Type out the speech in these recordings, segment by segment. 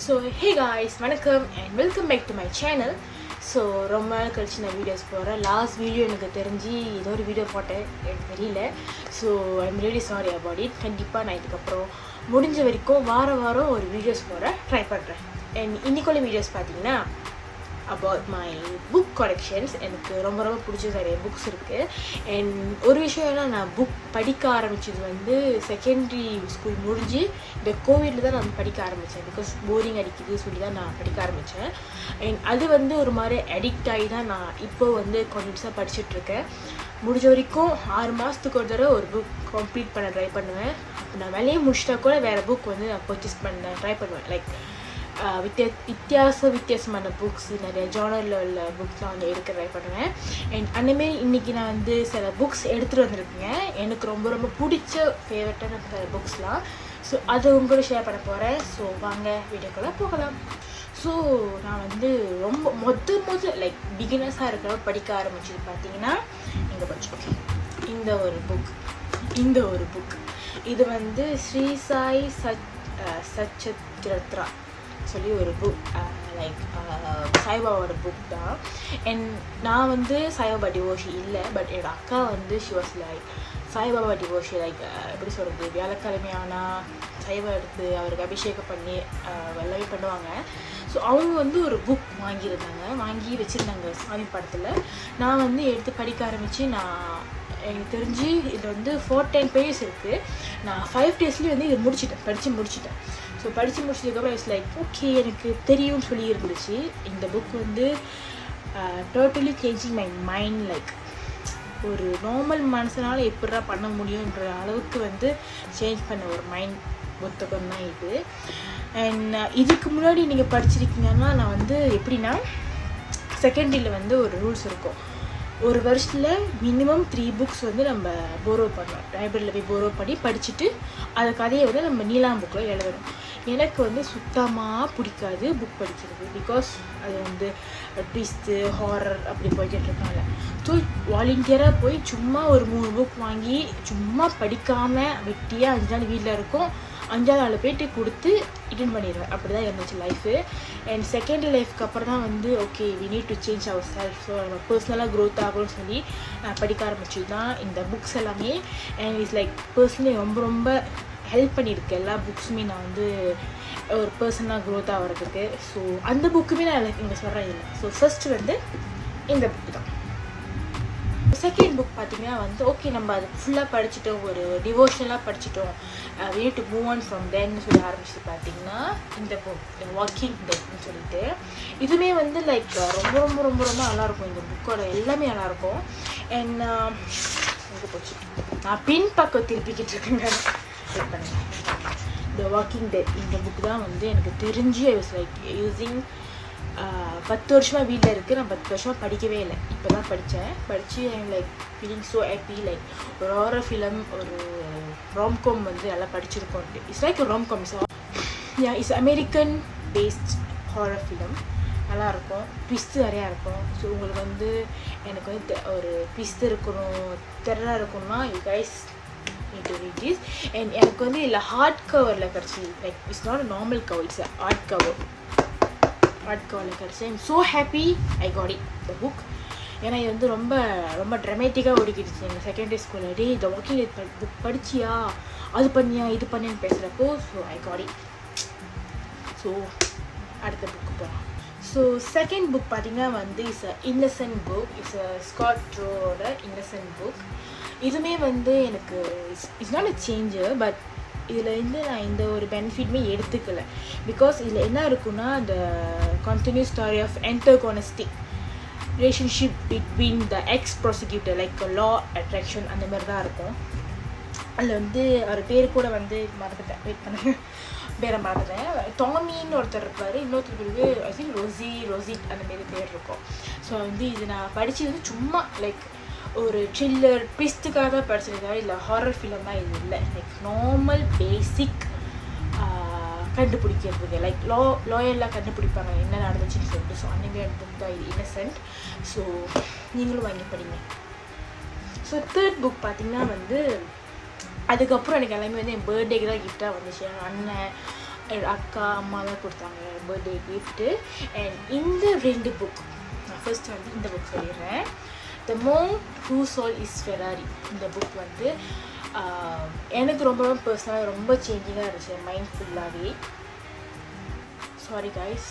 So hey guys, வணக்கம் and welcome back to my channel. So ரொம்ப நாள் கழிச்சு நான் வீடியோஸ் போடுறேன். லாஸ்ட் வீடியோ எனக்கு தெரிஞ்சு ஏதோ ஒரு வீடியோ போட்டேன், எனக்கு தெரியல. So I'm really sorry about it. கண்டிப்பாக நான் இதுக்கப்புறம் முடிஞ்ச வரைக்கும் வாரம் ஒரு வீடியோஸ் போட ட்ரை பண்ணுறேன். அண்ட் இன்னைக்குள்ள வீடியோஸ் பார்த்தீங்கன்னா about my book collections. எனக்கு ரொம்ப பிடிச்ச நிறைய புக்ஸ் இருக்குது. அண்ட் ஒரு விஷயம் என்ன, நான் புக் படிக்க ஆரம்பித்தது வந்து செகண்டரி ஸ்கூல் முடிஞ்சு இந்த கோவிடில் தான் நான் படிக்க ஆரம்பித்தேன். பிகாஸ் போரிங் அடிக்குது சொல்லி தான் நான் படிக்க ஆரம்பித்தேன். அண்ட் அது வந்து ஒரு மாதிரி அடிக்ட் ஆகி தான் நான் இப்போ வந்து கண்டினியூஸாக படிச்சுட்ருக்கேன். முடிஞ்ச வரைக்கும் 6 மாதத்துக்கு ஒரு தடவை ஒரு புக் கம்ப்ளீட் பண்ண ட்ரை பண்ணுவேன். நான் வேலையை முடிச்சிட்டா கூட வேறு புக் வந்து நான் பர்ச்சேஸ் பண்ண ட்ரை பண்ணுவேன். லைக் வித்தியாசமான புக்ஸ், நிறைய ஜானரில் உள்ள புக்ஸ்லாம் வந்து எடுக்க ட்ரை பண்ணுவேன். அண்ட் அந்தமாரி இன்றைக்கி நான் வந்து சில புக்ஸ் எடுத்துகிட்டு வந்திருக்கேங்க. எனக்கு ரொம்ப பிடிச்ச ஃபேவரட்டான சில புக்ஸ்லாம். ஸோ அதை உங்களோட ஷேர் பண்ண போகிறேன். ஸோ வாங்க வீடியோக்குள்ளே போகலாம். ஸோ நான் வந்து ரொம்ப முதல் லைக் பிகினர்ஸாக இருக்கிற படிக்க ஆரம்பிச்சது பார்த்தீங்கன்னா இங்கே படிச்சிருக்கேன். இந்த ஒரு புக் இது வந்து ஸ்ரீ சாய் சச்சத்ரத்ரா சொல்லி ஒரு புக், லைக் சாய்பாபாவோட புக் தான். அண்ட் நான் வந்து சாய்பாபா டிவோஷி இல்லை, பட் என்னோட அக்கா வந்து she was like Saibaba devotee. Like எப்படி சொல்கிறது, வியாழக்கிழமையானா சைவம் எடுத்து அவருக்கு அபிஷேகம் பண்ணி எல்லாமே பண்ணுவாங்க. ஸோ அவங்க வந்து ஒரு புக் வாங்கி வச்சுருந்தாங்க சாமி படத்தில். நான் வந்து எடுத்து படிக்க ஆரம்பித்து எனக்கு தெரிஞ்சு இது வந்து 410 pages இருக்குது. நான் 5 daysலேயே வந்து இதை படித்து முடிச்சிட்டேன். ஸோ படித்து முடிச்சதுக்கப்புறம் இட்ஸ் லைக் ஓகே, எனக்கு தெரியும்னு சொல்லி இருந்துச்சு. இந்த புக் வந்து totally changing my mind. Like ஒரு நார்மல் மனசனால் எப்படா பண்ண முடியுன்ற அளவுக்கு வந்து சேஞ்ச் பண்ண ஒரு மைண்ட் புத்தகம் தான் இது. அண்ட் இதுக்கு முன்னாடி நீங்கள் படிச்சிருக்கீங்கன்னா, நான் வந்து எப்படின்னா செகண்டரியில் வந்து ஒரு ரூல்ஸ் இருக்கும். ஒரு வருஷத்தில் மினிமம் 3 books வந்து நம்ம போரோ பண்ணோம். லைப்ரரியில் போய் போரோ பண்ணி படிச்சுட்டு அந்த கதையை வந்து நம்ம நீலாம் புக்கில் எழுதணும். எனக்கு வந்து சுத்தமாக பிடிக்காது புக் படிக்கிறது. பிகாஸ் அது வந்து ட்விஸ்ட்டு ஹாரர் அப்படி போய்கிட்ருக்காங்க. ஸோ வாலண்டியராக போய் சும்மா ஒரு 3 book வாங்கி சும்மா படிக்காமல் வெட்டியாக 5 நாள் வீட்டில் இருக்கும். 5ஆவது நாள் போய்ட்டு கொடுத்து ரிட்டர்ன் பண்ணிடுவேன். அப்படி தான் இருந்துச்சு லைஃபு. அண்ட் செகண்டரி லைஃப்க்கு அப்புறம் தான் வந்து okay we need to change our self. So நம்ம பர்சனலாக க்ரோத் ஆகணும்னு சொல்லி படிக்க ஆரம்பிச்சது தான் இந்த புக்ஸ் எல்லாமே. அண்ட் இட்ஸ் லைக் பர்சனலி ரொம்ப ஹெல்ப் பண்ணியிருக்கு. எல்லா புக்ஸுமே நான் வந்து ஒரு பர்சனலாக க்ரோத் ஆகிறதுக்கு. ஸோ அந்த புக்குமே நான் இங்கே சொல்கிறேன் இல்லை. ஸோ ஃபஸ்ட்டு வந்து இந்த புக்கு தான். செகண்ட் புக் பார்த்தீங்கன்னா வந்து ஓகே, நம்ம அது ஃபுல்லாக படிச்சுட்டோம், ஒரு டிவோஷனலாக படிச்சுட்டோம், we need to move on from then சொல்லி ஆரம்பிச்சு பார்த்தீங்கன்னா இந்த புக் வாக்கிங் டெட்னு சொல்லிட்டு. இதுவுமே வந்து லைக் ரொம்ப நல்லாயிருக்கும். இந்த புக்கோட எல்லாமே நல்லாயிருக்கும். அண்ட் எங்கே போச்சு, நான் பின் பக்கம் திருப்பிக்கிட்டு இருக்கேங்க. த வாக்கிங் டெட் இந்த புக் தான் வந்து எனக்கு தெரிஞ்சு ஐ வாஸ் லைக் யூஸிங் 10 வருஷமாக வீட்டில் இருக்குது. நான் 10 வருஷமாக படிக்கவே இல்லை. இப்போ தான் படித்து like feeling so happy. Like ஒரு ஹாரர் ஃபிலிம், ஒரு ராம்காம் வந்து நல்லா படிச்சிருக்கோம். இட்ஸ் லைக் ஒரு romcom. It's American based horror film. நல்லாயிருக்கும், ட்விஸ்ட்டு நிறையா இருக்கும். ஸோ உங்களுக்கு வந்து எனக்கு வந்து ஒரு ட்விஸ்ட் இருக்கணும், தெரராக இருக்கணும்னா you guys need to read this. And எனக்கு வந்து இல்லை ஹார்ட் கவரில் கிடச்சி. Like it's not a normal cover, it's hard கவரில் கிடச்சி. I'm so happy I got it the book. ஏன்னா இது வந்து ரொம்ப ட்ரமேட்டிக்காக ஓடிக்கிடுச்சு எங்கள் செகண்டரி ஸ்கூலில். டே இந்த வாக்கிங் புக் படிச்சியா, அது பண்ணியா, இது பண்ணின்னு பேசுகிறப்போ. So I got it. So அடுத்த புக்கு போகலாம். ஸோ செகண்ட் புக் பார்த்திங்கன்னா வந்து it's a innocent book. It's a Scott Turow innocent book. இதுவுமே வந்து எனக்கு it's not a changer, but இதில் வந்து நான் இந்த ஒரு பெனிஃபிட்மே எடுத்துக்கலை. பிகாஸ் இதில் என்ன இருக்குன்னா, அந்த continuous story of antagonistic relationship between the ex prosecutor, like law attraction அந்த மாதிரி தான் இருக்கும். அதில் வந்து அவர் பேர் கூட வந்து மறந்துட்டேன், வெயிட் பண்ணுங்க, பேரை மறந்துட்டேன். டாமின்னு ஒருத்தர் இருப்பார், இன்னொருத்தர் பேருக்கு ஐ திங்க் ரோசிட் அந்த மாரி பேர் இருக்கும். ஸோ வந்து இது நான் படித்தது வந்து சும்மா லைக் ஒரு த்ரில்லர் ட்விஸ்ட்டுக்காக தான் படிச்சிருக்காரு. இல்லை ஹாரர் ஃபிலிம் தான் இது இல்லை. லைக் நார்மல் பேசிக் கண்டுபிடிக்கிறதுக்கு, லைக் லாயர்லாம் கண்டுபிடிப்பாங்க என்ன நடந்துச்சுன்னு சொல்லிட்டு. ஸோ அந்த மாதிரி புக் தான் இது இன்னசென்ட். ஸோ நீங்களும் வாங்கி படிங்க. ஸோ தேர்ட் புக் பார்த்திங்கன்னா வந்து அதுக்கப்புறம் எனக்கு எல்லாமே வந்து என் பர்த்டேக்கு தான் கிஃப்டாக வந்துச்சு. என் அண்ணன் அக்கா அம்மா தான் கொடுத்தாங்க பர்த்டே கிஃப்ட்டு. அண்ட் இந்த 2 புக் நான் ஃபர்ஸ்ட் வந்து இந்த புக் சொல்லிடுறேன். The monk who sold his Ferrari. இந்த புக் வந்து எனக்கு ரொம்ப பர்சனலாக ரொம்ப சேஞ்சிங்காக இருந்துச்சு மைண்ட் ஃபுல்லாகவே. சாரி கைஸ்,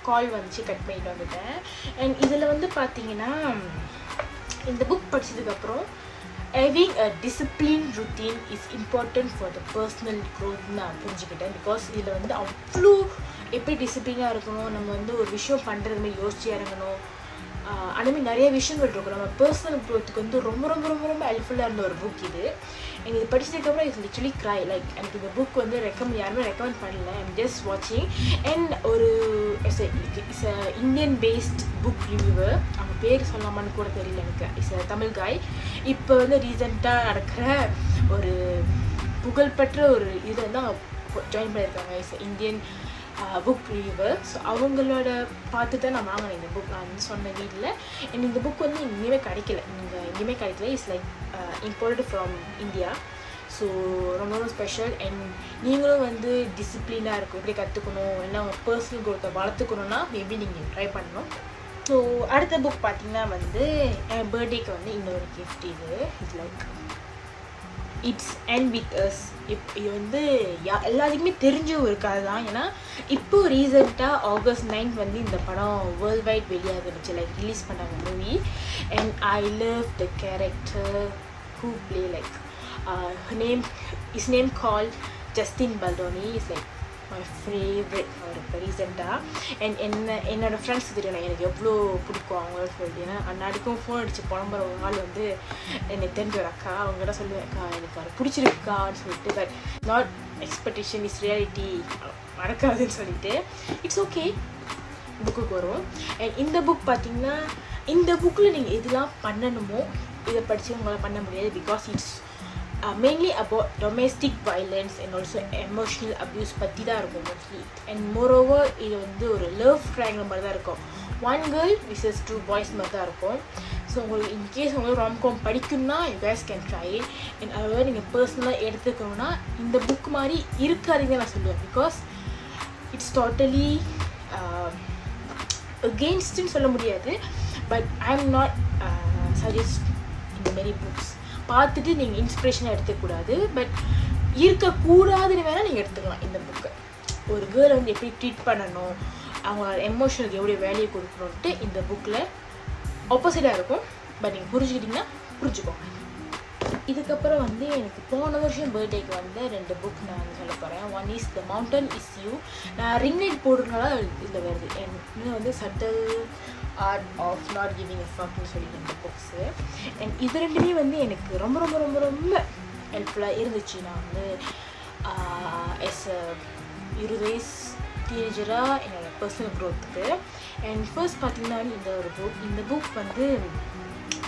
கால் வந்துச்சு, கட் பண்ணிட்டு வந்துட்டேன். அண்ட் இதில் வந்து பார்த்தீங்கன்னா இந்த book படித்ததுக்கப்புறம் having a disciplined routine is important for the personal growth நான் புரிஞ்சுக்கிட்டேன். பிகாஸ் இதில் வந்து அவ்வளோ எப்படி டிசிப்ளினாக இருக்கணும், நம்ம வந்து ஒரு விஷயம் பண்ணுறது மாதிரி யோசிச்சு இறங்கணும், அதுமாதிரி நிறைய விஷயங்கள் இருக்கும். நம்ம பர்சனல் க்ரோத்துக்கு வந்து ரொம்ப ரொம்ப ரொம்ப ரொம்ப ஹெல்ப்ஃபுல்லாக இருந்த ஒரு புக் இது. எனக்கு இது படிச்சதுக்கப்புறம் இட்ஸ் லிட்ரலி க்ரை. லைக் எனக்கு இந்த புக் வந்து யாருமே ரெக்கமெண்ட் பண்ணல, ஐம் ஜஸ்ட் வாட்சிங். அண்ட் ஒரு it's a Indian paste book reviewer, அவங்க பேர் சொல்லாமான்னு கூட தெரியல எனக்கு. இட்ஸ் அ தமிழ் காய். இப்போ வந்து ரீசெண்டாக நடக்கிற ஒரு புகழ்பெற்ற ஒரு இது வந்து அவங்க ஜாயின் பண்ணியிருக்காங்க. It's Indian book reviewer. So அவங்களோட பார்த்து தான் நான் வாங்கினேன் இந்த புக். நான் வந்து சொன்ன வீட்டில் எனக்கு இந்த புக் வந்து எங்கேயுமே கிடைக்கல. It's like imported from India. So ரொம்ப ரொம்ப ஸ்பெஷல். அண்ட் நீங்களும் வந்து டிசிப்ளினாக இருக்கும் எப்படி கற்றுக்கணும், இல்லை உங்கள் பர்சனல் க்ரோத்தை வளர்த்துக்கணுன்னா மேபி நீங்கள் ட்ரை பண்ணணும். ஸோ அடுத்த புக் பார்த்திங்கன்னா வந்து என் பர்த்டேக்கு வந்து இன்னொரு கிஃப்ட். இது like it's and with us. இது வந்து எல்லாத்துக்குமே தெரிஞ்ச ஒரு கதை தான். ஏன்னா இப்போ ரீசெண்டாக August 9 வந்து இந்த படம் வேர்ல்ட் வைட் வெளியாக இருந்துச்சு, லைக் ரிலீஸ் பண்ணாங்க movie. And I love the character who play like his name called Justin Baldoni. is like my favorite ஒரு ரீசெண்டாக. அண்ட் என்னோடய ஃப்ரெண்ட்ஸ் தெரியும் எனக்கு எவ்வளோ பிடிக்கும் அவங்கள சொல்லிட்டு. ஏன்னா அன்னாடிக்கும் ஃபோன் அடித்து புலம்புற ஒரு நாள் வந்து என்னை தெரிஞ்ச ஒரு அக்கா, அவங்ககிட்ட சொல்லுவேன், அக்கா எனக்கு அது பிடிச்சிருக்கான்னு சொல்லிட்டு. But not expectation is reality, நடக்காதுன்னு சொல்லிட்டு இட்ஸ் ஓகே புக்குக்கு வரும். அண்ட் இந்த புக் பார்த்திங்கன்னா இந்த புக்கில் நீங்கள் எதெல்லாம் பண்ணணுமோ இதை படித்து உங்களால் பண்ண முடியாது. Because it's mainly about domestic violence and also emotional abuse பற்றி தான் இருக்கும் மோஸ்ட்லி. அண்ட் மோரோவர் இது வந்து ஒரு லவ் ட்ரையாங்கிள் மாதிரி தான் இருக்கும். 1 girl versus 2 boys மாதிரி தான் இருக்கும். ஸோ உங்களுக்கு இன்கேஸ் உங்களுக்கு ராம்காம் படிக்கணும்னா you guys can try it. And அதாவது நீங்கள் பர்சனலாக எடுத்துக்கணும்னா இந்த புக் மாதிரி இருக்காதுன்னு நான் சொல்லுவேன். பிகாஸ் இட்ஸ் டோட்டலி அகெயின்ஸ்ட்னு சொல்ல முடியாது. But I am not suggest இந்த மாரி புக்ஸ் பார்த்துட்டு நீங்கள் இன்ஸ்பிரேஷனாக எடுத்துக்கூடாது. பட் இருக்கக்கூடாதுன்னு வேணால் நீங்கள் எடுத்துக்கலாம் இந்த புக்கை. ஒரு கேர்ளை வந்து எப்படி ட்ரீட் பண்ணணும், அவங்களோட எமோஷனுக்கு எப்படி வேல்யூ கொடுக்கணுன்ட்டு இந்த புக்கில் ஆப்போசிட்டாக இருக்கும். பட் நீங்கள் புரிஞ்சுக்கிட்டிங்கன்னா புரிஞ்சுக்கோங்க. இதுக்கப்புறம் வந்து எனக்கு போன வருஷம் பர்த்டேக்கு வந்து 2 புக் நான் வந்து சொல்ல போகிறேன். One is the mountain is you. நான் ரிங்லைட் போடுறதுனால இதில் வருது. இன்னும் வந்து subtle art of not giving a ஃபக்னு சொல்லிட்டு இந்த புக்ஸு. அண்ட் இது ரெண்டுமே வந்து எனக்கு ரொம்ப ரொம்ப ரொம்ப ரொம்ப ஹெல்ப்ஃபுல்லாக இருந்துச்சு. நான் வந்து எஸ் 20 வயசு டீனேஜராக என்னோடய பர்சனல் க்ரோத்துக்கு. அண்ட் ஃபர்ஸ்ட் பார்த்திங்கன்னா இந்த புக் வந்து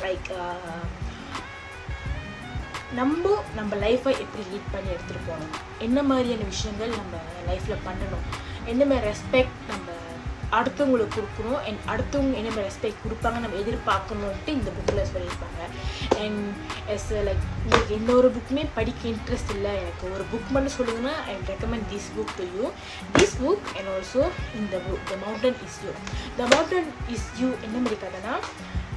லைக் நம்ம லைஃப்பை எப்படி லீட் பண்ணி எடுத்துகிட்டு போகணும், என்ன மாதிரியான விஷயங்கள் நம்ம லைஃப்பில் பண்ணணும், என்ன மாதிரி ரெஸ்பெக்ட் நம்ம அடுத்தவங்களுக்கு கொடுக்கணும், அண்ட் அடுத்தவங்க என்ன மாதிரி ரெஸ்பெக்ட் கொடுப்பாங்க நம்ம எதிர்பார்க்கணுன்ட்டு இந்த புக்கில் சொல்லியிருப்பாங்க. அண்ட் எஸ் லைக் உங்களுக்கு எந்த ஒரு புக்குமே படிக்க இன்ட்ரெஸ்ட் இல்லை, எனக்கு ஒரு புக் மட்டும் சொல்லுங்கன்னா I recommend this book to you. This book and also இந்த book the mountain is you. The mountain is you என்ன மாதிரி கதைன்னா,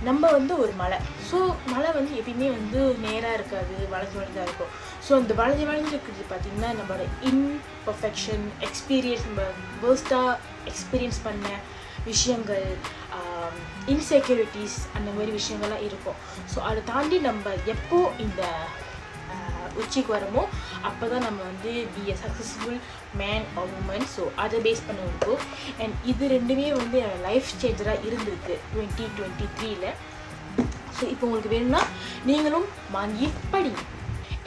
நம்ம வந்து ஒரு மலை. ஸோ மலை வந்து எப்பயுமே வந்து நேராக இருக்காது, வளைஞ்சு வளைஞ்சாக இருக்கும். ஸோ அந்த வளைஞ்சு இருக்கிறது பார்த்திங்கன்னா நம்மளோட இன்பர்ஃபெக்ஷன் எக்ஸ்பீரியன்ஸ், நம்ம வேர்ஸ்ட்டாக எக்ஸ்பீரியன்ஸ் பண்ண விஷயங்கள், இன்செக்யூரிட்டிஸ், அந்த மாதிரி விஷயங்கள்லாம் இருக்கும். ஸோ அதை தாண்டி நம்ம எப்போ இந்த உச்சிக்கு வரமோ அப்போ தான் நம்ம வந்து be a successful man or woman. So அதை பேஸ் பண்ண இருக்கும். அண்ட் இது ரெண்டுமே வந்து என்னோடய லைஃப் சேஞ்சராக இருந்திருக்கு 2023ல். ஸோ இப்போ உங்களுக்கு வேணும்னா நீங்களும் வாங்கி படிங்க.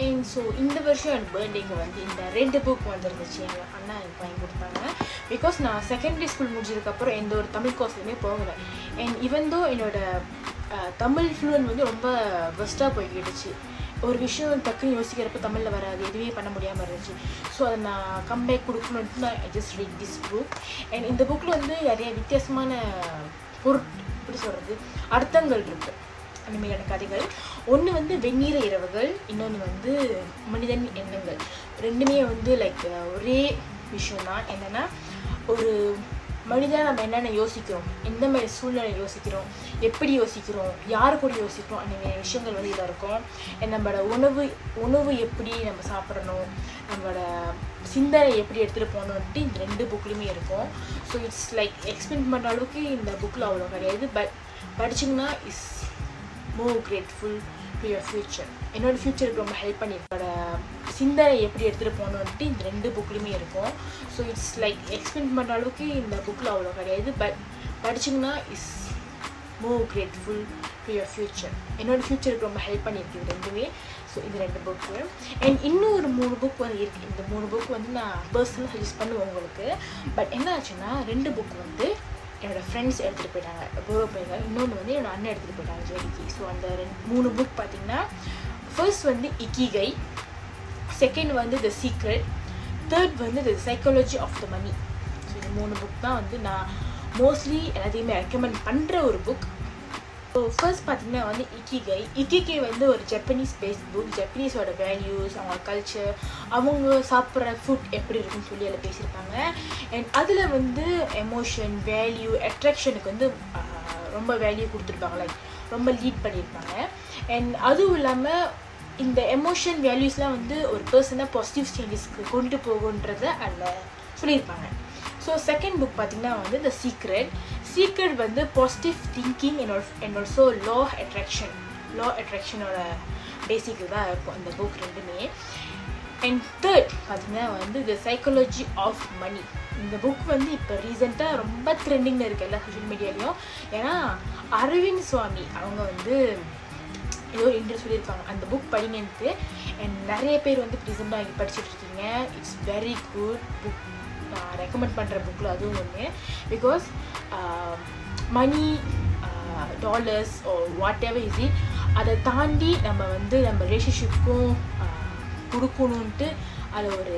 அண்ட் ஸோ இந்த வருஷம் என் பர்த்டேக்கு வந்து இந்த 2 புக் வந்துருந்துச்சு. எங்கள் அண்ணா எனக்கு வாங்கி கொடுத்தாங்க. பிகாஸ் நான் செகண்டரி ஸ்கூல் முடிஞ்சதுக்கப்புறம் எந்த ஒரு தமிழ் கோர்ஸ்லையுமே போகலை. அண்ட் ஈவன் தோ என்னோடய தமிழ் ஃப்ளூவன்ட் வந்து ரொம்ப பெஸ்ட்டாக போய்கிடுச்சு. ஒரு விஷயம் டக்குன்னு யோசிக்கிறப்ப தமிழில் வராது, எதுவுமே பண்ண முடியாமல் இருந்துச்சு. ஸோ அதை நான் கம்பேக் கொடுக்கணுன்ட்டு நான் just read this book. And இந்த புக்கில் வந்து நிறைய வித்தியாசமான எப்படி சொல்கிறது அர்த்தங்கள் இருக்குது, அந்த மாதிரியான கதைகள். ஒன்று வந்து வெந்நீர இரவுகள், இன்னொன்று வந்து மனிதன் எண்ணங்கள். ரெண்டுமே வந்து லைக் ஒரே விஷயம் தான். என்னென்னா, ஒரு மனிதன் நம்ம என்னென்ன யோசிக்கிறோம், எந்த மாதிரி சூழ்நிலை யோசிக்கிறோம், எப்படி யோசிக்கிறோம், யார் கூட யோசிக்கிறோம், அந்த விஷயங்கள் வந்து இதாக இருக்கும். நம்மளோட உணவு எப்படி நம்ம சாப்பிடணும், நம்மளோட சிந்தனை எப்படி எடுத்துகிட்டு போகணுன்ட்டு இந்த 2 புக்லையுமே இருக்கும். ஸோ இட்ஸ் லைக் எக்ஸ்பிளைன் பண்ணுற அளவுக்கு இந்த புக்கில் அவ்வளோ கிடையாது. பட் படிச்சிங்கன்னா is more grateful to your future. என்னோடய ஃப்யூச்சருக்கு ரொம்ப ஹெல்ப் பண்ணியிருக்கோட சிந்தனை எப்படி எடுத்துகிட்டு போகணுன்ட்டு இந்த 2 புக்லையுமே இருக்கும். ஸோ இட்ஸ் லைக் எக்ஸ்பிளைன் பண்ணுற அளவுக்கு இந்த புக்கில் அவ்வளோ கிடையாது. பட் படிச்சிங்கன்னா is more grateful to your future. என்னோடய ஃப்யூச்சருக்கு ரொம்ப ஹெல்ப் பண்ணியிருக்கு இது 2மே. ஸோ இந்த 2 புக்கு அண்ட் இன்னும் ஒரு 3 புக் வந்து இருக்குது. இந்த 3 புக் வந்து நான் பர்சனலாக சஜஸ்ட் பண்ணுவேன் உங்களுக்கு. பட் என்ன ஆச்சுன்னா 2 புக் வந்து என்னோடய ஃப்ரெண்ட்ஸ் எடுத்துகிட்டு போயிட்டாங்க, போயிருக்காங்க. இன்னொன்று வந்து என்னோடய அண்ணன் எடுத்துகிட்டு போயிட்டாங்க ஜெடிக்கு. ஸோ அந்த 3 புக் பார்த்திங்கன்னா, ஃபர்ஸ்ட் வந்து இக்கிகை, செகண்ட் வந்து த சீக்ரெட், தேர்ட் வந்து the psychology of the money. So இந்த 3 புக் தான் வந்து நான் மோஸ்ட்லி எல்லாத்தையுமே ரெக்கமெண்ட் பண்ணுற ஒரு புக். ஸோ ஃபர்ஸ்ட் பார்த்திங்கன்னா வந்து இக்கிகை வந்து ஒரு ஜப்பனீஸ் பேஸ்ட் புக். ஜப்பனீஸோட வேல்யூஸ், அவங்க கல்ச்சர், அவங்க சாப்பிட்ற ஃபுட் எப்படி இருக்குன்னு சொல்லி அதில் பேசியிருப்பாங்க. அண்ட் அதில் வந்து எமோஷன், வேல்யூ, அட்ராக்ஷனுக்கு வந்து ரொம்ப வேல்யூ கொடுத்துருப்பாங்க, லைக் ரொம்ப லீட் பண்ணியிருப்பாங்க. அண்ட் அதுவும் இல்லாமல் இந்த எமோஷன், வேல்யூஸ்லாம் வந்து ஒரு பர்சனை பாசிட்டிவ் சேஞ்சஸ்க்கு கொண்டு போகுன்றதை அதில் சொல்லியிருப்பாங்க. ஸோ செகண்ட் புக் பார்த்திங்கன்னா வந்து த சீக்ரெட் வந்து பாசிட்டிவ் திங்கிங் அண்ட் ஆல்சோ லா அட்ராக்ஷனோட பேசிக்கு தான் இருக்கும் இந்த புக் 2மே. அண்ட் தேர்ட் பார்த்திங்கன்னா வந்து த சைக்காலஜி ஆஃப் மனி. இந்த புக் வந்து இப்போ ரீசெண்டாக ரொம்ப ட்ரெண்டிங்கில் இருக்குது எல்லா சோஷியல் மீடியாலையும். ஏன்னா அரவிந்த் சுவாமி அவங்க வந்து ஏதோ இன்ட்ரெஸ்ட் சொல்லியிருப்பாங்க அந்த புக் படிங்கன்ட்டு. அண்ட் நிறைய பேர் வந்து ரீசெண்டாக இங்கே படிச்சுட்டு இருக்கீங்க. It's very good book. நான் ரெக்கமெண்ட் பண்ணுற புக்கில் அதுவும் ஒன்று. Because money, dollars whatever is it, அதை தாண்டி நம்ம வந்து நம்ம ரிலேஷன்ஷிப்புக்கும் கொடுக்கணுன்ட்டு அதில் ஒரு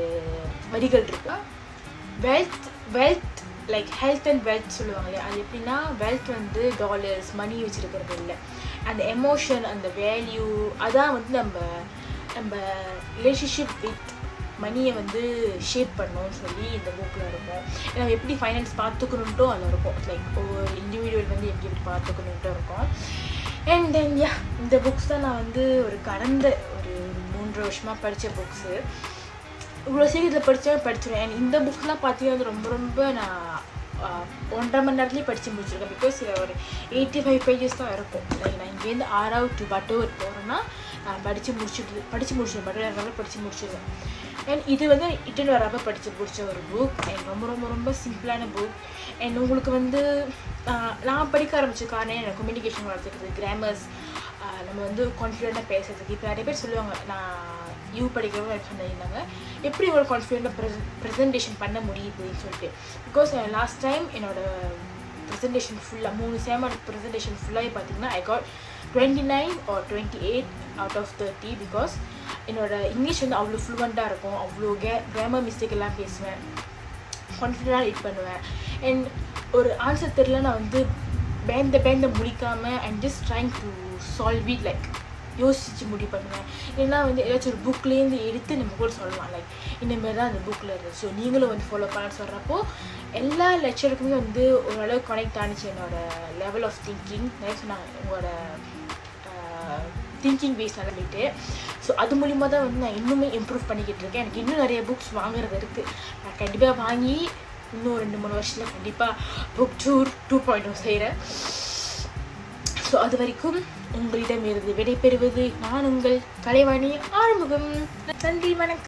வரிகள் இருக்கு. Wealth like health and wealth சொல்லுவாங்க இல்லையா, அது எப்படின்னா வெல்த் வந்து டாலர்ஸ், மணி வச்சுருக்கிறது இல்லை. அந்த எமோஷன், அந்த வேல்யூ, அதான் வந்து நம்ம ரிலேஷன்ஷிப் வித் மணியை வந்து ஷேப் பண்ணணும்னு சொல்லி இந்த புக்கில் இருக்கும். நம்ம எப்படி ஃபைனான்ஸ் பார்த்துக்கணுன்ட்டும் அதில் இருக்கும். லைக் ஒவ்வொரு இண்டிவிஜுவல் வந்து எப்படி பார்த்துக்கணுன்ட்டும் இருக்கும். அண்ட் தென் இந்த புக்ஸ் தான் நான் வந்து கடந்த ஒரு 3 வருஷமாக படித்த புக்ஸு. இவ்வளோ சீக்கிரத்தில் படிச்சிருவேன். அண்ட் இந்த புக்ஸ்லாம் பார்த்தீங்கன்னா ரொம்ப ரொம்ப நான் 1.5 மணி நேரத்துலேயே படித்து முடிச்சிருக்கேன். பிகாஸ் இதில் ஒரு 85 பேஜஸ் தான் இருக்கும். லைக் நான் இங்கேருந்து 6வது to பட்டோவர் போகிறேன்னா நான் படித்து முடிச்சிடுவேன். பட்டோவர் படித்து முடிச்சிடுவேன். அண்ட் இது வந்து இட்டுன்னு வராப்போ படித்த ஒரு புக். அண்ட் ரொம்ப ரொம்ப ரொம்ப சிம்பிளான புக். அண்ட் உங்களுக்கு வந்து நான் படிக்க ஆரம்பித்த காரணம் எனக்கு கம்யூனிகேஷன் வளர்த்துக்கிறது, கிராமர்ஸ், நம்ம வந்து கான்ஃபிடெண்ட்டாக பேசுறதுக்கு. இப்போ நிறைய பேர் சொல்லுவாங்க, நான் படிக்கிறவங்க சொன்னாங்க எப்படி ஒரு கான்ஃபிடெண்ட்டாக ப்ரெசன்டேஷன் பண்ண முடியுதுன்னு சொல்லிட்டு. பிகாஸ் லாஸ்ட் டைம் என்னோடய ப்ரெசன்டேஷன் ஃபுல்லாக 3 செமோட ப்ரெசன்டேஷன் ஃபுல்லாகவே பார்த்திங்கன்னா I got 29 or 28 out of 30. Because என்னோடய இங்கிலீஷ் வந்து அவ்வளோ ஃப்ளூவெண்ட்டாக இருக்கும். அவ்வளோ கிராமர் மிஸ்டேக் எல்லாம் பேசுவேன், கான்ஃபிடெண்ட்டாக ரீட் பண்ணுவேன். அண்ட் ஒரு ஆன்சர் தெரியல, நான் வந்து பேந்த முடிக்காமல் and just trying to solve it, like யோசித்து முடிவு பண்ணுவேன். ஏன்னா வந்து ஏதாச்சும் ஒரு புக்லேருந்து எடுத்து நம்ம கூட சொல்லலாம், லைக் இந்தமாரி தான் அந்த புக்கில் இருந்துச்சு, ஸோ நீங்களும் வந்து ஃபாலோ பண்ண சொல்கிறப்போ எல்லா லெக்சருக்குமே வந்து ஓரளவுக்கு கனெக்ட் ஆனிச்சு என்னோடய லெவல் ஆஃப் திங்கிங். நிறைய சொன்னாங்க உங்களோட திங்கிங் பேஸ் நல்லா போயிட்டு. ஸோ அது மூலிமா தான் வந்து நான் இன்னுமே இம்ப்ரூவ் பண்ணிக்கிட்டு இருக்கேன். எனக்கு இன்னும் நிறைய புக்ஸ் வாங்குறது இருக்குது. நான் கண்டிப்பாக வாங்கி இன்னும் 2-3 வருஷத்தில் கண்டிப்பாக புக் டூர் 2.0 செய்கிறேன். ஸோ அது வரைக்கும் உங்களிடம் இருந்து விடைபெறுவது நான் உங்கள் கலைவாணி ஆறுமுகம். நன்றி, வணக்கம்.